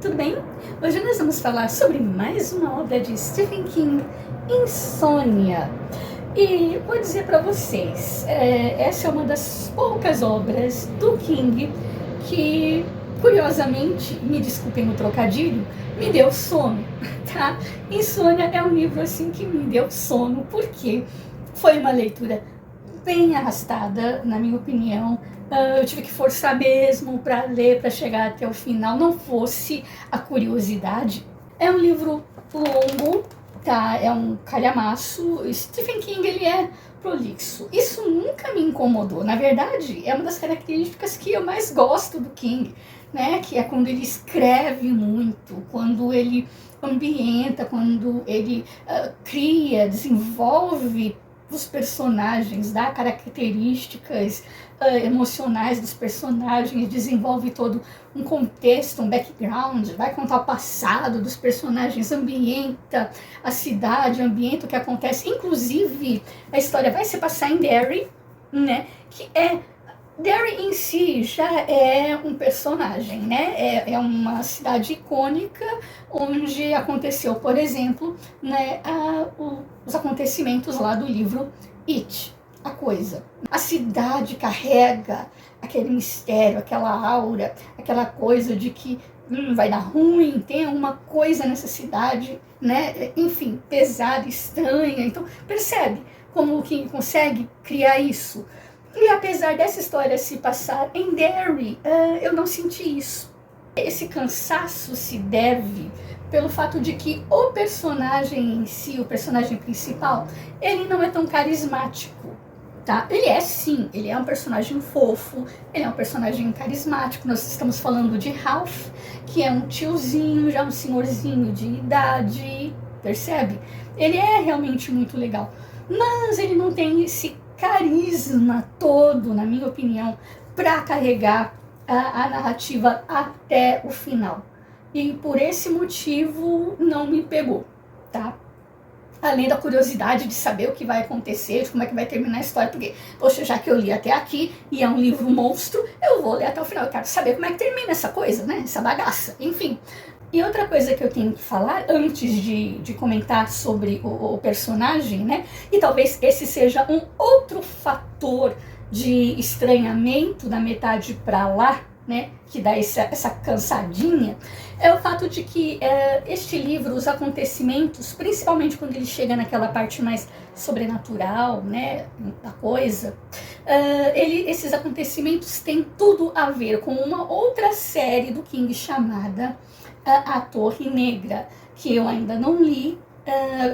tudo bem? Hoje nós vamos falar sobre mais uma obra de Stephen King, Insônia. E vou dizer para vocês, essa é uma das poucas obras do King que, curiosamente, me desculpem o trocadilho, me deu sono, tá? Insônia é um livro assim que me deu sono, porque foi uma leitura bem arrastada, na minha opinião. Eu tive que forçar mesmo para ler, para chegar até o final, não fosse a curiosidade. É um livro longo, tá? É um calhamaço. Stephen King, ele é prolixo. Isso nunca me incomodou. Na verdade, é uma das características que eu mais gosto do King, né? Que é quando ele escreve muito, quando ele ambienta, quando ele cria, desenvolve os personagens, dá características emocionais dos personagens, desenvolve todo um contexto, um background, vai contar o passado dos personagens, ambienta a cidade, ambienta o que acontece. Inclusive, a história vai se passar em Derry, né? Derry em si já é um personagem, né? É uma cidade icônica onde aconteceu, por exemplo, né, os acontecimentos lá do livro It, a Coisa. A cidade carrega aquele mistério, aquela aura, aquela coisa de que vai dar ruim, tem alguma coisa nessa cidade, né? Enfim, pesada, estranha. Então, percebe como o King consegue criar isso? E apesar dessa história se passar em Derry, eu não senti isso. Esse cansaço se deve pelo fato de que o personagem em si, o personagem principal, ele não é tão carismático, tá? Ele é sim, ele é um personagem fofo, ele é um personagem carismático. Nós estamos falando de Ralph, que é um tiozinho, já um senhorzinho de idade, percebe? Ele é realmente muito legal, mas ele não tem esse carisma todo, na minha opinião, para carregar a narrativa até o final. E por esse motivo não me pegou, tá? Além da curiosidade de saber o que vai acontecer, de como é que vai terminar a história, porque, poxa, já que eu li até aqui e é um livro monstro, eu vou ler até o final. Eu quero saber como é que termina essa coisa, né? Essa bagaça, enfim. E outra coisa que eu tenho que falar, antes de comentar sobre o personagem, né? E talvez esse seja um outro fator de estranhamento da metade pra lá, né? Que dá essa cansadinha, é o fato de que este livro, os acontecimentos, principalmente quando ele chega naquela parte mais sobrenatural, né? Da coisa, esses acontecimentos têm tudo a ver com uma outra série do King chamada A Torre Negra, que eu ainda não li,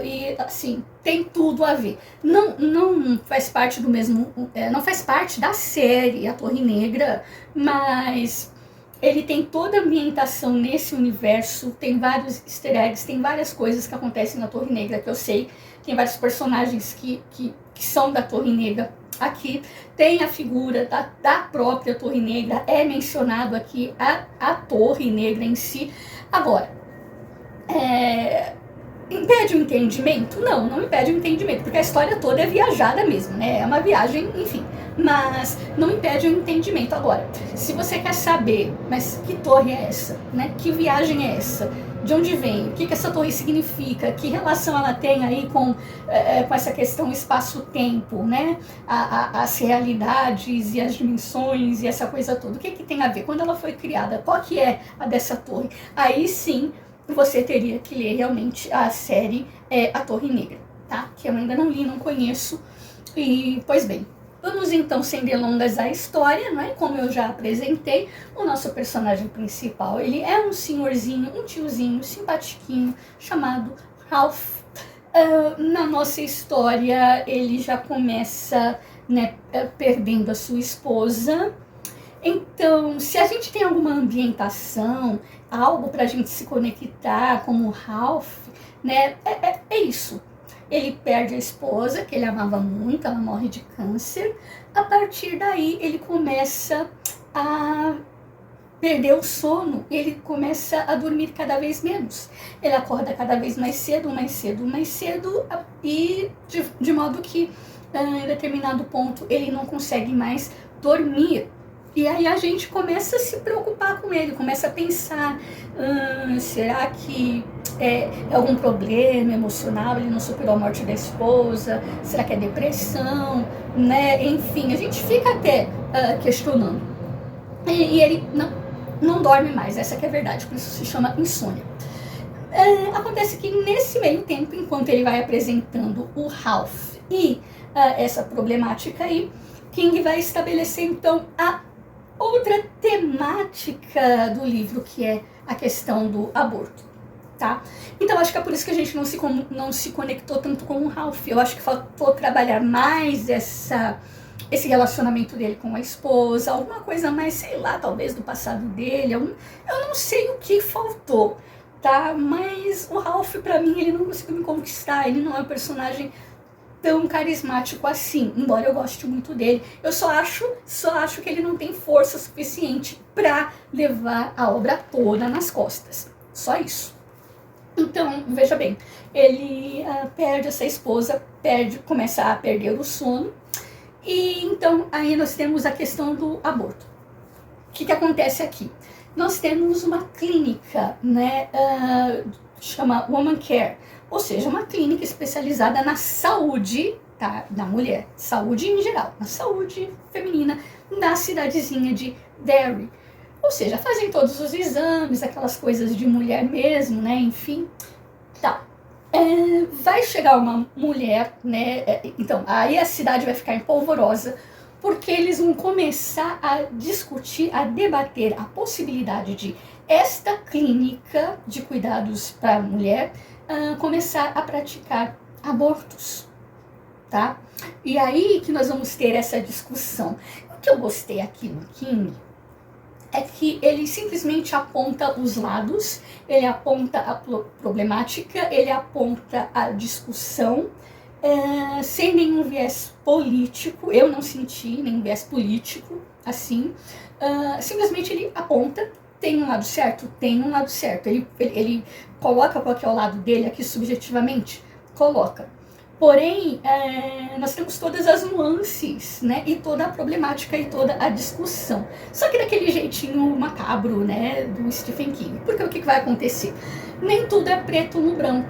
e assim, tem tudo a ver. Não faz parte do mesmo, não faz parte da série A Torre Negra, mas ele tem toda a ambientação nesse universo, tem vários easter eggs, tem várias coisas que acontecem na Torre Negra que eu sei, tem vários personagens que são da Torre Negra. Aqui tem a figura da própria Torre Negra, é mencionado aqui a Torre Negra em si. Agora, impede o entendimento? Não impede o entendimento, porque a história toda é viajada mesmo, né? É uma viagem, enfim, mas não impede o entendimento. Agora, se você quer saber, mas que torre é essa, né? Que viagem é essa? De onde vem? O que essa torre significa? Que relação ela tem aí com essa questão espaço-tempo, né? As realidades e as dimensões e essa coisa toda. O que tem a ver? Quando ela foi criada, qual que é a dessa torre? Aí sim, você teria que ler realmente a série A Torre Negra, tá? Que eu ainda não li, não conheço. E, pois bem, vamos então, sem delongas, à história, não é? Como eu já apresentei, o nosso personagem principal, ele é um senhorzinho, um tiozinho simpatiquinho, chamado Ralph. Na nossa história, ele já começa, né, perdendo a sua esposa. Então, se a gente tem alguma ambientação, algo para a gente se conectar, como o Ralph, né, é isso. Ele perde a esposa, que ele amava muito, ela morre de câncer. A partir daí, ele começa a perder o sono, ele começa a dormir cada vez menos. Ele acorda cada vez mais cedo, e de modo que, em determinado ponto, ele não consegue mais dormir. E aí a gente começa a se preocupar com ele, começa a pensar, será que é algum problema emocional, ele não superou a morte da esposa, será que é depressão, né? Enfim, a gente fica até questionando. E ele não dorme mais, essa que é a verdade, por isso se chama insônia. Acontece que nesse meio tempo, enquanto ele vai apresentando o Ralph e essa problemática aí, King vai estabelecer então a outra temática do livro, que é a questão do aborto, tá? Então acho que é por isso que a gente não se conectou tanto com o Ralph. Eu acho que faltou trabalhar mais esse relacionamento dele com a esposa, alguma coisa mais, sei lá, talvez do passado dele. Eu não sei o que faltou, tá? Mas o Ralph, pra mim, ele não conseguiu me conquistar. Ele não é um personagem tão carismático assim, embora eu goste muito dele. Eu só acho que ele não tem força suficiente pra levar a obra toda nas costas. Só isso. Então, veja bem, ele perde essa esposa, começa a perder o sono, e então aí nós temos a questão do aborto. O que acontece aqui? Nós temos uma clínica, né, chama Woman Care, ou seja, uma clínica especializada na saúde, tá, da mulher, saúde em geral, na saúde feminina, na cidadezinha de Derry. Ou seja, fazem todos os exames, aquelas coisas de mulher mesmo, né, enfim, tá. Vai chegar uma mulher, né, então, aí a cidade vai ficar em polvorosa, porque eles vão começar a discutir, a debater a possibilidade de esta clínica de cuidados para a mulher começar a praticar abortos, tá? E aí que nós vamos ter essa discussão. O que eu gostei aqui no King é que ele simplesmente aponta os lados, ele aponta a problemática, ele aponta a discussão, sem nenhum viés político. Eu não senti nenhum viés político, assim. Simplesmente ele aponta, tem um lado certo? Tem um lado certo. Ele coloca qual que é o lado dele aqui subjetivamente? Coloca. Porém, nós temos todas as nuances, né, e toda a problemática e toda a discussão. Só que daquele jeitinho macabro, né, do Stephen King. Porque o que vai acontecer? Nem tudo é preto no branco.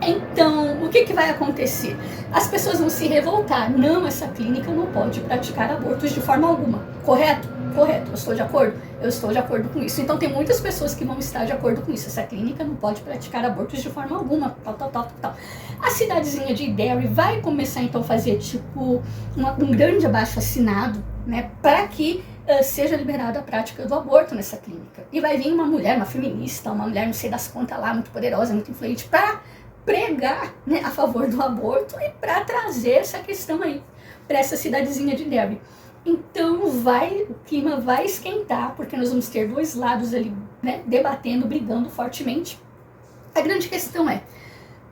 Então, o que vai acontecer? As pessoas vão se revoltar. Não, essa clínica não pode praticar abortos de forma alguma. Correto? Correto. Eu estou de acordo? Eu estou de acordo com isso. Então, tem muitas pessoas que vão estar de acordo com isso. Essa clínica não pode praticar abortos de forma alguma. Tal. A cidadezinha de Derry vai começar, então, a fazer, tipo, um grande abaixo-assinado, né, para que seja liberada a prática do aborto nessa clínica. E vai vir uma mulher, uma feminista, uma mulher, não sei das quantas lá, muito poderosa, muito influente, para pregar, né, a favor do aborto e para trazer essa questão aí para essa cidadezinha de Derry. Então o clima vai esquentar, porque nós vamos ter dois lados ali, né, debatendo, brigando fortemente. A grande questão é,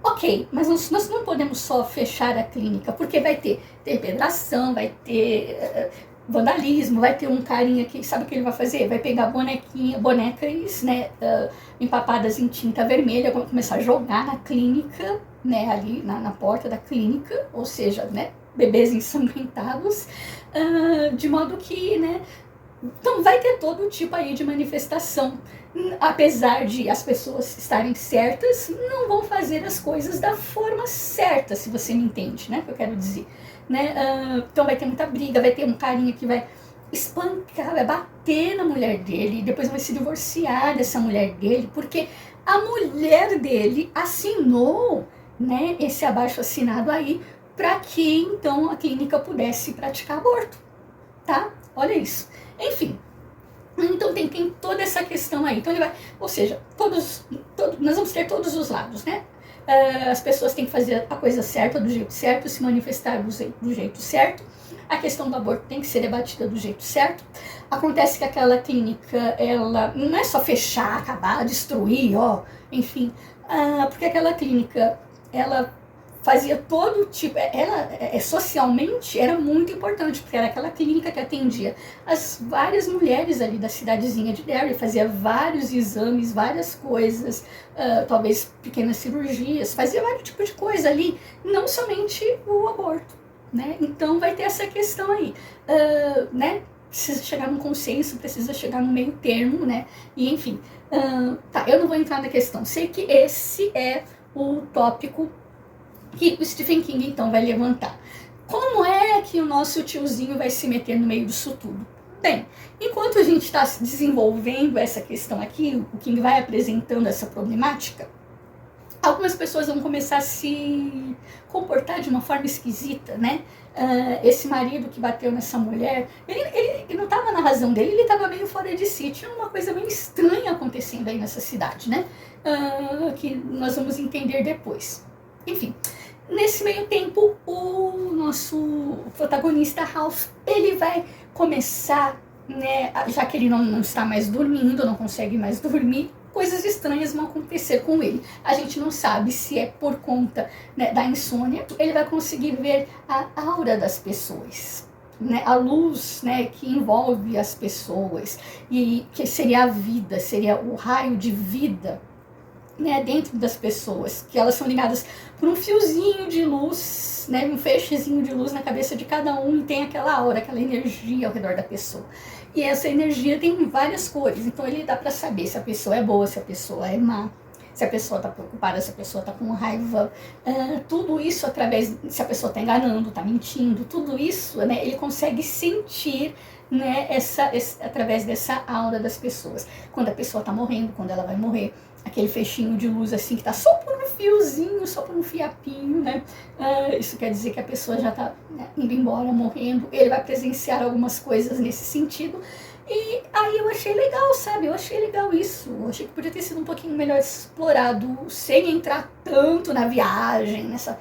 ok, mas nós não podemos só fechar a clínica, porque vai ter pedração, vai ter vandalismo, vai ter um carinha que sabe o que ele vai fazer? Vai pegar bonecas, né, empapadas em tinta vermelha, vai começar a jogar na clínica, né, ali na porta da clínica, ou seja, né, bebês ensanguentados, de modo que, né, então vai ter todo tipo aí de manifestação. Apesar de as pessoas estarem certas, não vão fazer as coisas da forma certa, se você me entende, né, o que eu quero dizer. Né? Então vai ter muita briga, vai ter um carinha que vai espancar, vai bater na mulher dele, depois vai se divorciar dessa mulher dele, porque a mulher dele assinou, né, esse abaixo-assinado aí, para que então a clínica pudesse praticar aborto, tá? Olha isso. Enfim, então tem toda essa questão aí. Então ele vai, ou seja, nós vamos ter todos os lados, né? As pessoas têm que fazer a coisa certa, do jeito certo, se manifestar do jeito certo. A questão do aborto tem que ser debatida do jeito certo. Acontece que aquela clínica, ela não é só fechar, acabar, destruir, enfim, porque aquela clínica, ela fazia todo tipo, ela socialmente era muito importante, porque era aquela clínica que atendia as várias mulheres ali da cidadezinha de Derry, fazia vários exames, várias coisas, talvez pequenas cirurgias, fazia vários tipos de coisa ali, não somente o aborto, né? Então vai ter essa questão aí, né? precisa chegar num consenso, precisa chegar no meio termo, né? E enfim, tá, eu não vou entrar na questão. Sei que esse é o tópico que o Stephen King então vai levantar. Como é que o nosso tiozinho vai se meter no meio disso tudo? Bem, enquanto a gente está desenvolvendo essa questão aqui, o King vai apresentando essa problemática, algumas pessoas vão começar a se comportar de uma forma esquisita, né? Esse marido que bateu nessa mulher, ele não estava na razão dele, ele estava meio fora de si. Tinha uma coisa meio estranha acontecendo aí nessa cidade, né? Que nós vamos entender depois. Enfim, nesse meio tempo, o nosso protagonista Ralph, ele vai começar, né, já que ele não está mais dormindo, não consegue mais dormir, coisas estranhas vão acontecer com ele. A gente não sabe se é por conta, né, da insônia. Ele vai conseguir ver a aura das pessoas, né, a luz, né, que envolve as pessoas, e que seria a vida, seria o raio de vida, né, dentro das pessoas, que elas são ligadas por um fiozinho de luz, né, um feixezinho de luz na cabeça de cada um, e tem aquela aura, aquela energia ao redor da pessoa. E essa energia tem várias cores, então ele dá para saber se a pessoa é boa, se a pessoa é má, se a pessoa está preocupada, se a pessoa está com raiva, tudo isso através, se a pessoa está enganando, está mentindo, tudo isso, né, ele consegue sentir, né, através dessa aura das pessoas. Quando a pessoa está morrendo, quando ela vai morrer, aquele fechinho de luz assim, que tá só por um fiozinho, só por um fiapinho, né? Isso quer dizer que a pessoa já tá, né, indo embora, morrendo. Ele vai presenciar algumas coisas nesse sentido. E aí eu achei legal, sabe? Eu achei legal isso. Eu achei que podia ter sido um pouquinho melhor explorado, sem entrar tanto na viagem, nessa...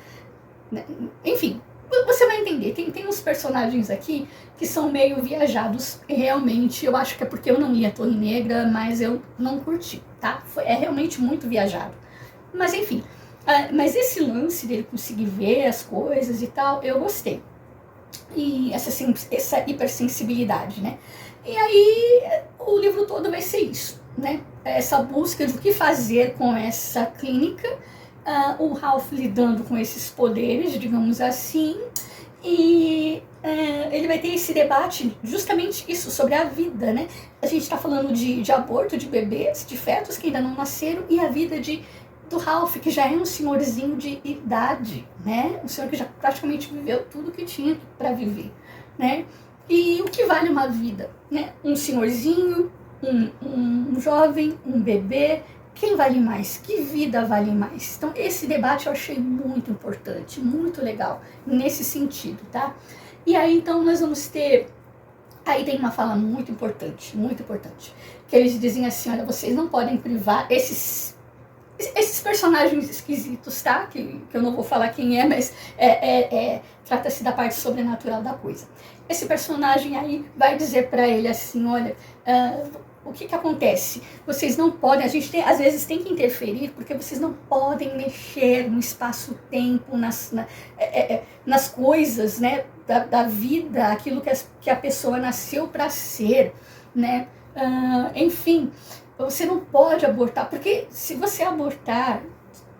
né? Enfim, você vai entender. Tem uns personagens aqui que são meio viajados, realmente. Eu acho que é porque eu não li a Torre Negra, mas eu não curti, tá? É realmente muito viajado. Mas enfim, mas esse lance dele conseguir ver as coisas e tal, eu gostei. E essa hipersensibilidade, né? E aí o livro todo vai ser isso, né? Essa busca de o que fazer com essa clínica, o Ralph lidando com esses poderes, digamos assim, e ele vai ter esse debate, justamente isso, sobre a vida, né? A gente está falando de aborto, de bebês, de fetos que ainda não nasceram, e a vida do Ralph, que já é um senhorzinho de idade, né? Um senhor que já praticamente viveu tudo que tinha para viver, né? E o que vale uma vida, né? Um senhorzinho, um jovem, um bebê, quem vale mais? Que vida vale mais? Então, esse debate eu achei muito importante, muito legal, nesse sentido, tá? E aí, então, nós vamos ter... Aí tem uma fala muito importante, que eles dizem assim, olha, vocês não podem privar esses personagens esquisitos, tá? Que eu não vou falar quem é, mas trata-se da parte sobrenatural da coisa. Esse personagem aí vai dizer pra ele assim, olha... o que acontece? Vocês não podem, a gente às vezes tem que interferir, porque vocês não podem mexer no espaço-tempo, nas coisas, né, da vida, aquilo que a pessoa nasceu para ser, né? Enfim, você não pode abortar, porque se você abortar,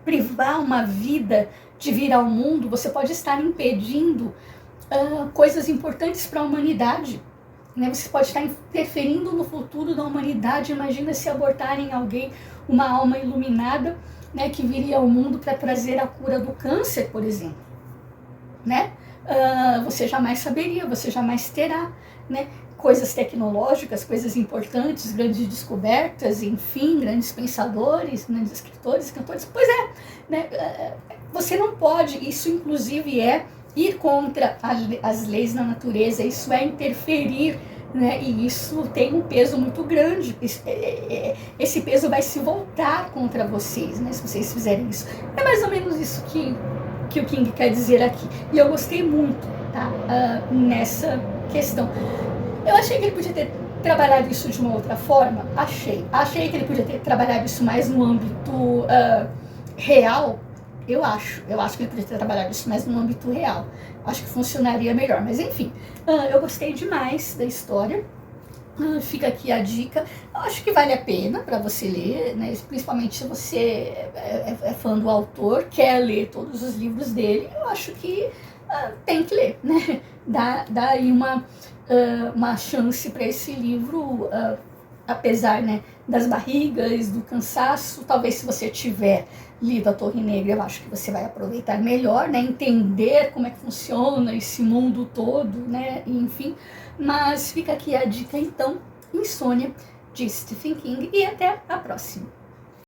privar uma vida de vir ao mundo, você pode estar impedindo coisas importantes para a humanidade. Né, você pode estar interferindo no futuro da humanidade. Imagina se abortarem alguém, uma alma iluminada, né, que viria ao mundo para trazer a cura do câncer, por exemplo. Né? Você jamais saberia, você jamais terá, né, coisas tecnológicas, coisas importantes, grandes descobertas, enfim, grandes pensadores, grandes escritores, cantores. Pois é, né, você não pode, isso inclusive ir contra as leis da natureza, isso é interferir, né? E isso tem um peso muito grande. Esse peso vai se voltar contra vocês, né? Se vocês fizerem isso. É mais ou menos isso que o King quer dizer aqui. E eu gostei muito, tá? Nessa questão. Eu achei que ele podia ter trabalhado isso de uma outra forma. Achei que ele podia ter trabalhado isso mais no âmbito real. Eu acho que ele podia ter trabalhado isso mais no âmbito real. Acho que funcionaria melhor. Mas enfim, eu gostei demais da história. Fica aqui a dica. Eu acho que vale a pena para você ler, né? Principalmente se você é fã do autor, quer ler todos os livros dele. Eu acho que tem que ler, né? Dá aí uma uma chance para esse livro, apesar, né, das barrigas, do cansaço. Talvez se você tiver lido A Torre Negra, eu acho que você vai aproveitar melhor, né, entender como é que funciona esse mundo todo, né, enfim. Mas fica aqui a dica então, Insônia, de Stephen King, e até a próxima.